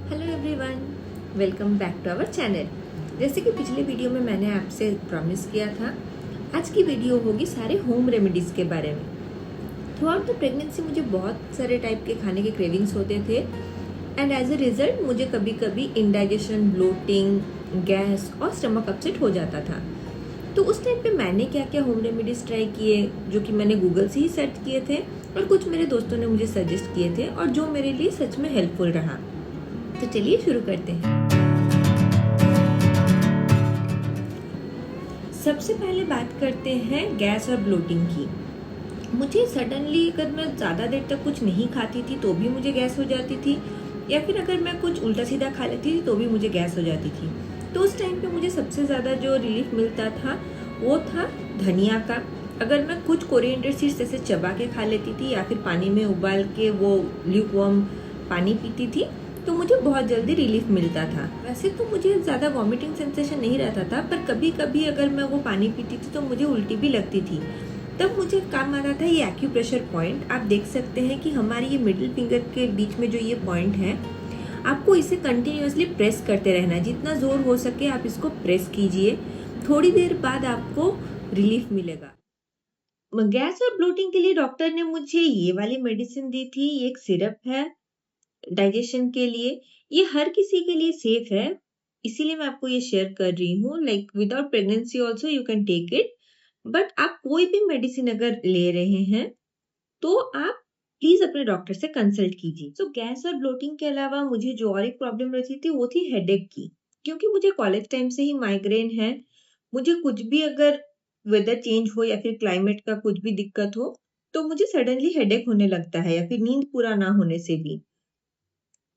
Hello everyone, welcome back to our channel. जैसे कि पिछले वीडियो में मैंने आपसे प्रॉमिस किया था, आज की वीडियो होगी सारे होम रेमेडीज़ के बारे में। थ्रू आउट द प्रेगनेंसी मुझे बहुत सारे टाइप के खाने के क्रेविंग्स होते थे एंड एज अ रिजल्ट मुझे कभी कभी इंडाइजेशन, ब्लोटिंग, गैस और स्टमक अपसेट हो जाता था। तो उस टाइम पे मैंने क्या क्या होम रेमेडीज़ ट्राई किए, जो कि मैंने गूगल से ही सर्च किए थे और कुछ मेरे दोस्तों ने मुझे सजेस्ट किए थे और जो मेरे लिए सच में हेल्पफुल रहा। तो चलिए शुरू करते हैं। सबसे पहले बात करते हैं गैस और ब्लोटिंग की। मुझे सडनली अगर मैं ज़्यादा देर तक कुछ नहीं खाती थी तो भी मुझे गैस हो जाती थी, या फिर अगर मैं कुछ उल्टा सीधा खा लेती थी तो भी मुझे गैस हो जाती थी। तो उस टाइम पे मुझे सबसे ज़्यादा जो रिलीफ मिलता था वो था धनिया का। अगर मैं कुछ कोरिएंडर सीड्स जैसे चबा के खा लेती थी या फिर पानी में उबाल के वो ल्यूकवार्म पानी पीती थी तो मुझे बहुत जल्दी रिलीफ मिलता था। वैसे तो मुझे ज़्यादा वॉमिटिंग सेंसेशन नहीं रहता था, पर कभी कभी अगर मैं वो पानी पीती थी तो मुझे उल्टी भी लगती थी। तब मुझे काम आता था ये एक्यूप्रेशर पॉइंट। आप देख सकते हैं कि हमारी ये मिडिल फिंगर के बीच में जो ये पॉइंट है, आपको इसे कंटिन्यूअसली प्रेस करते रहना है। जितना ज़ोर हो सके आप इसको प्रेस कीजिए, थोड़ी देर बाद आपको रिलीफ मिलेगा। गैस और ब्लोटिंग के लिए डॉक्टर ने मुझे ये वाली मेडिसिन दी थी। ये एक सिरप है डाइजेशन के लिए। ये हर किसी के लिए सेफ है, इसीलिए मैं आपको ये शेयर कर रही हूँ। Like without pregnancy also you can take it. But आप कोई भी मेडिसिन अगर ले रहे हैं तो आप प्लीज अपने डॉक्टर से कंसल्ट कीजिए। सो गैस और ब्लोटिंग के अलावा मुझे जो और एक प्रॉब्लम रहती थी वो थी हेडेक की। क्योंकि मुझे कॉलेज टाइम से ही माइग्रेन है, मुझे कुछ भी अगर वेदर चेंज हो या फिर क्लाइमेट का कुछ भी दिक्कत हो तो मुझे सडनली हेडेक होने लगता है, या फिर नींद पूरा ना होने से भी।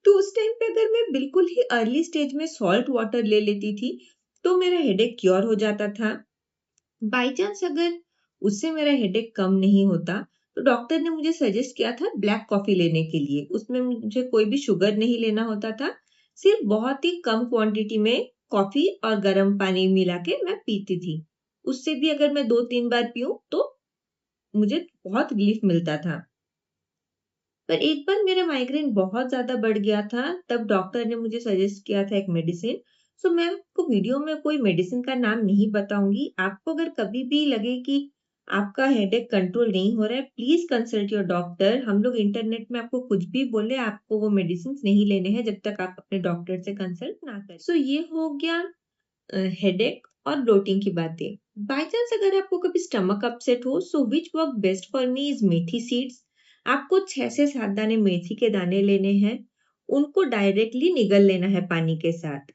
तो उस टाइम पे अगर मैं बिल्कुल ही अर्ली स्टेज में सॉल्ट वाटर ले लेती थी तो मेरा हेडेक क्योर हो जाता था। बाई चांस अगर उससे मेरा हेडेक कम नहीं होता तो डॉक्टर ने मुझे सजेस्ट किया था ब्लैक कॉफी लेने के लिए। उसमें मुझे कोई भी शुगर नहीं लेना होता था, सिर्फ बहुत ही कम क्वांटिटी में कॉफी और गर्म पानी मिला के मैं पीती थी। उससे भी अगर मैं 2-3 बार पीऊं तो मुझे बहुत रिलीफ मिलता था। पर एक बार मेरा माइग्रेन बहुत ज़्यादा बढ़ गया था, तब डॉक्टर ने मुझे सजेस्ट किया था एक मेडिसिन। सो मैं आपको वीडियो में कोई मेडिसिन का नाम नहीं बताऊंगी। आपको अगर कभी भी लगे कि आपका हेडेक कंट्रोल नहीं हो रहा है, प्लीज कंसल्ट योर डॉक्टर। हम लोग इंटरनेट में आपको कुछ भी बोले, आपको वो मेडिसिन नहीं लेने हैं जब तक आप अपने डॉक्टर से कंसल्ट ना करें। सो ये हो गया हेडेक और ब्लोटिंग की बातें। बाय चांस अगर आपको कभी स्टमक अपसेट हो, so which work best for me is methi seeds. आपको 6 से 7 दाने मेथी के दाने लेने हैं, उनको डायरेक्टली निगल लेना है पानी के साथ।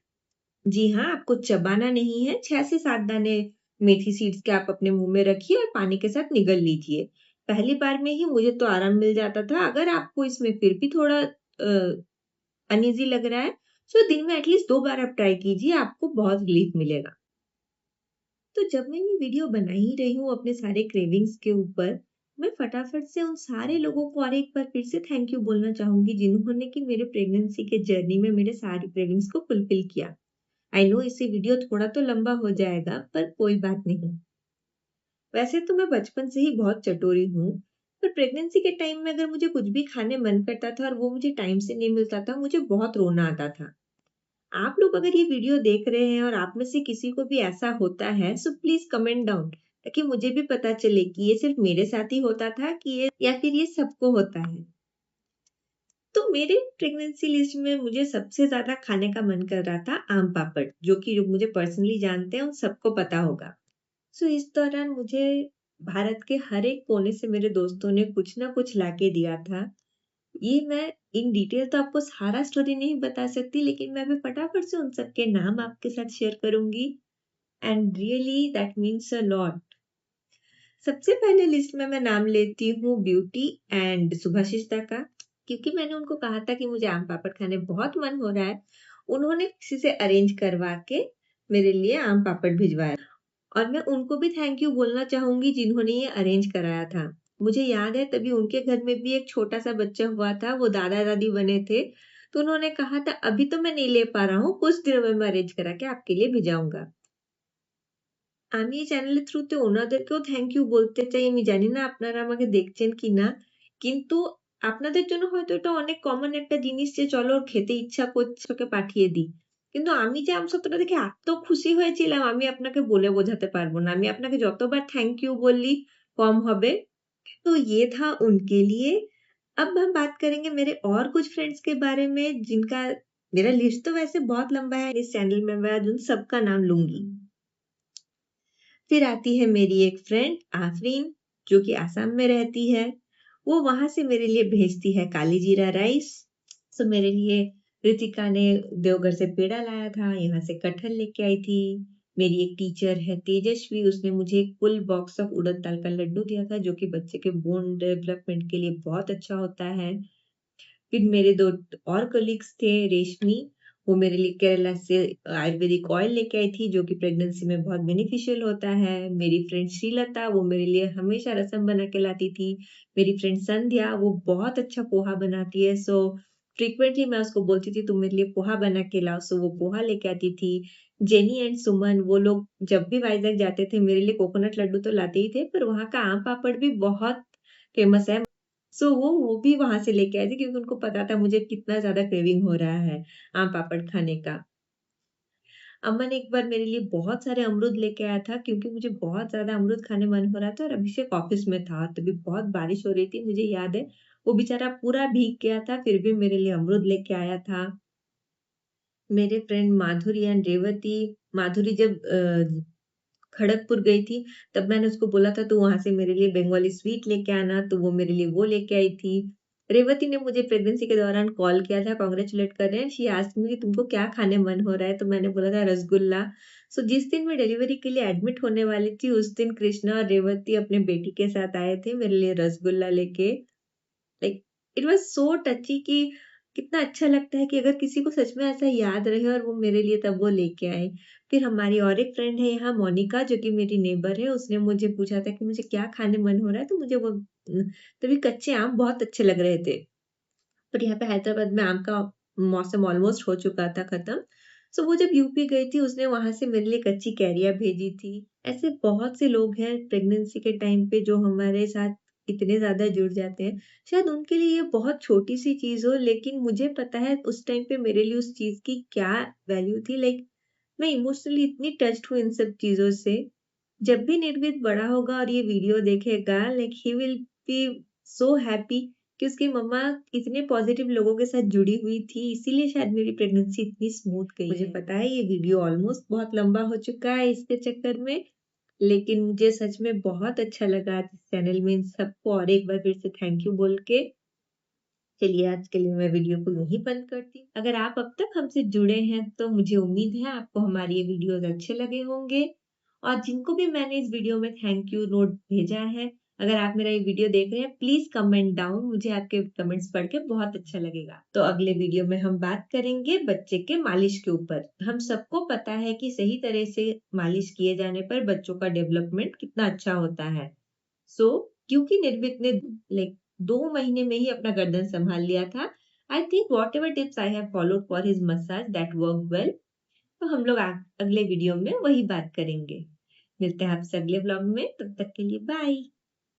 जी हाँ, आपको चबाना नहीं है। 6 से 7 दाने मेथी सीड्स के आप अपने मुंह में रखिए और पानी के साथ निगल लीजिए। पहली बार में ही मुझे तो आराम मिल जाता था। अगर आपको इसमें फिर भी थोड़ा अनईजी लग रहा है, सो दिन में एटलीस्ट 2 बार आप ट्राई कीजिए, आपको बहुत रिलीफ मिलेगा। तो जब मैं ये वीडियो बना ही रही हूँ अपने सारे क्रेविंग्स के ऊपर, मैं फटाफट से उन सारे लोगों को और एक बार फिर से थैंक यू बोलना चाहूंगी जिन्होंने कि मेरे प्रेगनेंसी के जर्नी में मेरे सारे क्रेविंग्स को फुलफिल किया। आई नो इससे वीडियो थोड़ा तो लंबा हो जाएगा, पर कोई बात नहीं। वैसे तो मैं बचपन से ही बहुत चटोरी हूँ, पर प्रेगनेंसी के टाइम में अगर मुझे कुछ भी खाने मन करता था और वो मुझे टाइम से नहीं मिलता था, मुझे बहुत रोना आता था। आप लोग अगर ये वीडियो देख रहे हैं और आप में से किसी को भी ऐसा होता है, सो प्लीज कमेंट डाउन, ताकि मुझे भी पता चले कि ये सिर्फ मेरे साथ ही होता था कि ये या फिर ये सबको होता है। तो मेरे प्रेगनेंसी लिस्ट में मुझे सबसे ज्यादा खाने का मन कर रहा था आम पापड़, जो कि जो मुझे पर्सनली जानते हैं उन सबको पता होगा। सो इस दौरान मुझे भारत के हर एक कोने से मेरे दोस्तों ने कुछ ना कुछ लाके दिया था। ये मैं इन डिटेल तो आपको सारा स्टोरी नहीं बता सकती, लेकिन मैं अभी फटाफट से उन सबके नाम आपके साथ शेयर करूंगी and really that means a lot. सबसे पहले लिस्ट में मैं नाम लेती हूँ ब्यूटी एंड सुभाषिश दा का, क्योंकि मैंने उनको कहा था कि मुझे आम पापड़ खाने बहुत मन हो रहा है। उन्होंने किसी से अरेंज करवा के मेरे लिए आम पापड़ भिजवाया, और मैं उनको भी थैंक यू बोलना चाहूंगी जिन्होंने ये अरेंज कराया था। मुझे याद है तभी उनके घर में भी एक छोटा सा बच्चा हुआ था, वो दादा दादी बने थे। तो उन्होंने कहा था अभी तो मैं नहीं ले पा रहा हूँ, कुछ दिनों में मैं अरेंज करा के आपके लिए भिजाऊंगा। আমি এই চ্যানেলের থ্রুতে ওনাদেরকেও থ্যাংক ইউ বলতে চাই। আমি জানি না আপনারা আমাকে দেখছেন কিনা, কিন্তু আপনাদের জন্য হয়তো এটা অনেক কমন একটা জিনিস যে চলো ওর খেতে ইচ্ছা করছে ওকে পাঠিয়ে দিই। কিন্তু আমি যে আমসত্ত্বটা দেখে এত খুশি হয়েছিলাম আমি আপনাকে বলে বোঝাতে পারব না। আমি আপনাকে যতবার থ্যাংক ইউ বললি কম হবে। तो ये था उनके लिए। अब हम बात करेंगे मेरे और कुछ फ्रेंड्स के बारे में जिनका मेरा लिस्ट तो वैसे बहुत लंबा है, इस चैनल में मैं आज उन सबका नाम लूँगी। फिर आती है मेरी एक फ्रेंड आफरीन जो कि आसाम में रहती है। वो वहाँ से मेरे लिए भेजती है काली जीरा राइस। सो मेरे लिए रितिका ने देवघर से पेड़ा लाया था, यहाँ से कटहल लेके आई थी। मेरी एक टीचर है तेजस्वी, उसने मुझे एक फुल बॉक्स ऑफ उड़द दाल का लड्डू दिया था जो कि बच्चे के बोन डेवलपमेंट के लिए बहुत अच्छा होता है। फिर मेरे 2 और कलीग्स थे, रेशमी, वो मेरे लिए केरला से आयुर्वेदिक ऑयल लेके आई थी, जो कि प्रेगनेंसी में बहुत बेनिफिशियल होता है। मेरी फ्रेंड श्रीलता, वो मेरे लिए हमेशा रसम बना के लाती थी। मेरी फ्रेंड संध्या, वो बहुत अच्छा पोहा बनाती है, सो फ्रीक्वेंटली मैं उसको बोलती थी, "तुम मेरे लिए पोहा बना के लाओ", सो वो पोहा लेके आती थी। जेनी एंड सुमन, वो लोग जब भी वाइज़ाग जाते थे, मेरे लिए कोकोनट लड्डू तो लाते ही थे, पर वहाँ का आम पापड़ भी बहुत फेमस है। सो वो भी वहाँ से लेके आए थे क्योंकि उनको पता था मुझे कितना ज़्यादा क्रेविंग हो रहा है आम पापड़ खाने का। अमन एक बार मेरे लिए बहुत सारे अमरूद लेके आया था क्योंकि मुझे बहुत ज़्यादा अमरूद खाने मन हो रहा था और अभिषेक ऑफिस में था, तभी बहुत बारिश हो रही थी, मुझे याद है। वो बेचारा पूरा भीग गया था, फिर भी मेरे लिए अमरूद लेके आया था। मेरे फ्रेंड माधुरी एंड रेवती, माधुरी जब खड़गपुर गई थी, तब मैंने उसको बोला था तू वहाँ से मेरे लिए बंगाली स्वीट लेके आना, तो वो मेरे लिए वो लेके आई थी। रेवती ने मुझे प्रेगनेंसी के दौरान कॉल किया था कांग्रेचुलेट करने एंड शी आस्क्ड मी कि तुमको क्या खाने मन हो रहा है? तो मैंने बोला था रसगुल्ला। सो जिस दिन मैं डिलीवरी के लिए एडमिट होने वाली थी, उस दिन कृष्णा और रेवती अपने बेटी के साथ आए थे मेरे लिए रसगुल्ला लेके। लाइक इट वाज़ सो टची कि कितना अच्छा लगता है कि अगर किसी को सच में ऐसा याद रहे और वो मेरे लिए तब वो लेके आए। फिर हमारी और एक फ्रेंड है यहाँ मोनिका जो कि मेरी नेबर है, उसने मुझे पूछा था कि मुझे क्या खाने मन हो रहा है, तो मुझे वो तभी कच्चे आम बहुत अच्छे लग रहे थे। पर यहाँ पे हैदराबाद में आम का मौसम ऑलमोस्ट हो चुका था खत्म। सो वो जब यूपी गई थी उसने वहाँ से मेरे लिए कच्ची कैरियाँ भेजी थी। ऐसे बहुत से लोग हैं प्रेगनेंसी के टाइम पे जो हमारे साथ इतने ज़्यादा जुड़ जाते हैं। शायद उनके लिए ये बहुत छोटी-सी चीज़ हो लेकिन मुझे पता है उस टाइम पे मेरे लिए उस चीज़ की क्या वैल्यू थी। लाइक मैं इमोशनली इतनी टच्ड हूँ इन सब चीज़ों से। जब भी निर्मित बड़ा होगा और ये वीडियो देखेगा like he will be so happy कि उसकी मम्मा इतने पॉजिटिव लोगों के साथ जुड़ी हुई थी, इसीलिए शायद मेरी प्रेगनेंसी इतनी स्मूथ गई मुझे पता है ये वीडियो ऑलमोस्ट बहुत लंबा हो चुका है इसके चक्कर में, लेकिन मुझे सच में बहुत अच्छा लगा आज इस चैनल में इन सबको और एक बार फिर से थैंक यू बोल के। चलिए आज के लिए मैं वीडियो को यहीं बंद करती हूँ। अगर आप अब तक हमसे जुड़े हैं तो मुझे उम्मीद है आपको हमारे ये वीडियोज़ अच्छे लगे होंगे और जिनको भी मैंने इस वीडियो में थैंक यू नोट भेजा है, अगर आप मेरा ये वीडियो देख रहे हैं प्लीज़ कमेंट डाउन मुझे आपके कमेंट्स पढ़ के बहुत अच्छा लगेगा। तो अगले वीडियो में हम बात करेंगे बच्चे के मालिश के ऊपर। हम सबको पता है कि सही तरह से मालिश किए जाने पर बच्चों का डेवलपमेंट कितना अच्छा होता है। सो क्योंकि निर्मित ने लाइक 2 महीने में ही अपना गर्दन सँभाल लिया था। I think whatever tips I have followed for his massage that work well. तो हम लोग अगले वीडियो में वही बात करेंगे। मिलते हैं आपसे अगले व्लॉग में, तब तक के लिए बाय।